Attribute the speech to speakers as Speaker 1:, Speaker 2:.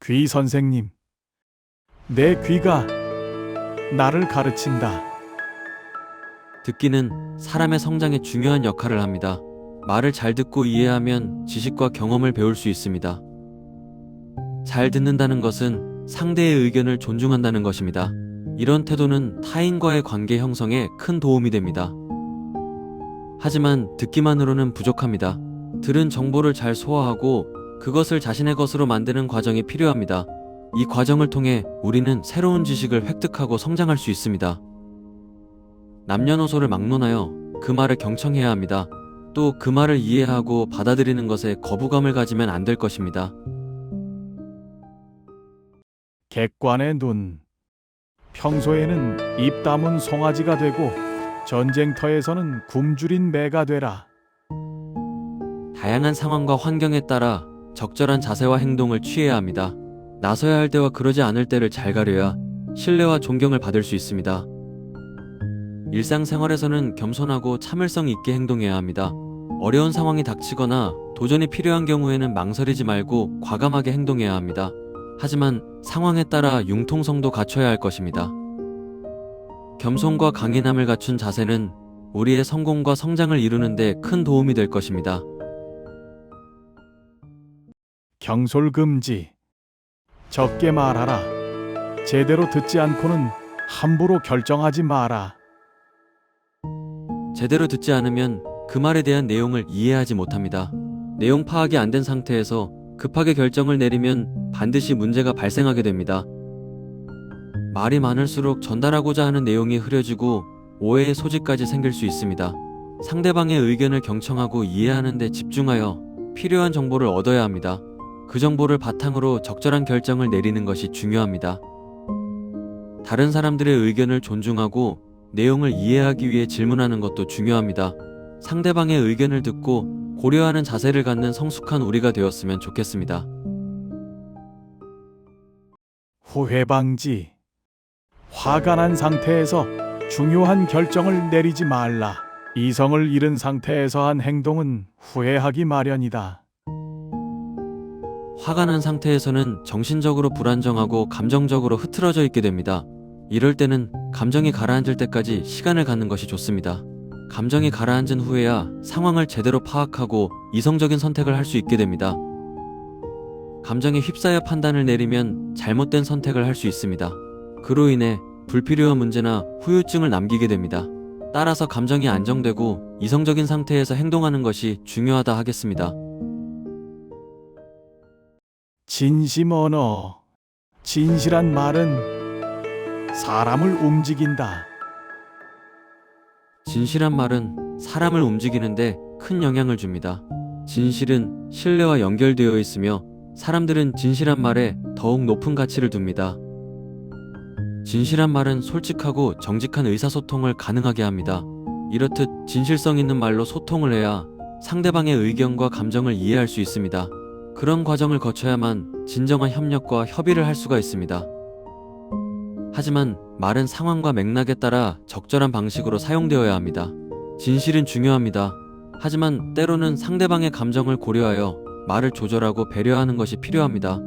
Speaker 1: 귀 선생님, 내 귀가 나를 가르친다.
Speaker 2: 듣기는 사람의 성장에 중요한 역할을 합니다. 말을 잘 듣고 이해하면 지식과 경험을 배울 수 있습니다. 잘 듣는다는 것은 상대의 의견을 존중한다는 것입니다. 이런 태도는 타인과의 관계 형성에 큰 도움이 됩니다. 하지만 듣기만으로는 부족합니다. 들은 정보를 잘 소화하고 그것을 자신의 것으로 만드는 과정이 필요합니다. 이 과정을 통해 우리는 새로운 지식을 획득하고 성장할 수 있습니다. 남녀노소를 막론하여 그 말을 경청해야 합니다. 또 그 말을 이해하고 받아들이는 것에 거부감을 가지면 안 될 것입니다.
Speaker 1: 객관의 눈. 평소에는 입 다문 송아지가 되고 전쟁터에서는 굶주린 매가 되라.
Speaker 2: 다양한 상황과 환경에 따라 적절한 자세와 행동을 취해야 합니다. 나서야 할 때와 그러지 않을 때를 잘 가려야 신뢰와 존경을 받을 수 있습니다. 일상생활에서는 겸손하고 참을성 있게 행동해야 합니다. 어려운 상황이 닥치거나 도전이 필요한 경우에는 망설이지 말고 과감하게 행동해야 합니다. 하지만 상황에 따라 융통성도 갖춰야 할 것입니다. 겸손과 강인함을 갖춘 자세는 우리의 성공과 성장을 이루는 데 큰 도움이 될 것입니다.
Speaker 1: 경솔금지. 적게 말하라. 제대로 듣지 않고는 함부로 결정하지 마라.
Speaker 2: 제대로 듣지 않으면 그 말에 대한 내용을 이해하지 못합니다. 내용 파악이 안 된 상태에서 급하게 결정을 내리면 반드시 문제가 발생하게 됩니다. 말이 많을수록 전달하고자 하는 내용이 흐려지고 오해의 소지까지 생길 수 있습니다. 상대방의 의견을 경청하고 이해하는 데 집중하여 필요한 정보를 얻어야 합니다. 그 정보를 바탕으로 적절한 결정을 내리는 것이 중요합니다. 다른 사람들의 의견을 존중하고 내용을 이해하기 위해 질문하는 것도 중요합니다. 상대방의 의견을 듣고 고려하는 자세를 갖는 성숙한 우리가 되었으면 좋겠습니다.
Speaker 1: 후회 방지. 화가 난 상태에서 중요한 결정을 내리지 말라. 이성을 잃은 상태에서 한 행동은 후회하기 마련이다.
Speaker 2: 화가 난 상태에서는 정신적으로 불안정하고 감정적으로 흐트러져 있게 됩니다. 이럴 때는 감정이 가라앉을 때까지 시간을 갖는 것이 좋습니다. 감정이 가라앉은 후에야 상황을 제대로 파악하고 이성적인 선택을 할 수 있게 됩니다. 감정에 휩싸여 판단을 내리면 잘못된 선택을 할 수 있습니다. 그로 인해 불필요한 문제나 후유증을 남기게 됩니다. 따라서 감정이 안정되고 이성적인 상태에서 행동하는 것이 중요하다 하겠습니다.
Speaker 1: 진심 언어. 진실한 말은 사람을 움직인다.
Speaker 2: 진실한 말은 사람을 움직이는데 큰 영향을 줍니다. 진실은 신뢰와 연결되어 있으며 사람들은 진실한 말에 더욱 높은 가치를 둡니다. 진실한 말은 솔직하고 정직한 의사소통을 가능하게 합니다. 이렇듯 진실성 있는 말로 소통을 해야 상대방의 의견과 감정을 이해할 수 있습니다. 그런 과정을 거쳐야만 진정한 협력과 협의를 할 수가 있습니다. 하지만 말은 상황과 맥락에 따라 적절한 방식으로 사용되어야 합니다. 진실은 중요합니다. 하지만 때로는 상대방의 감정을 고려하여 말을 조절하고 배려하는 것이 필요합니다.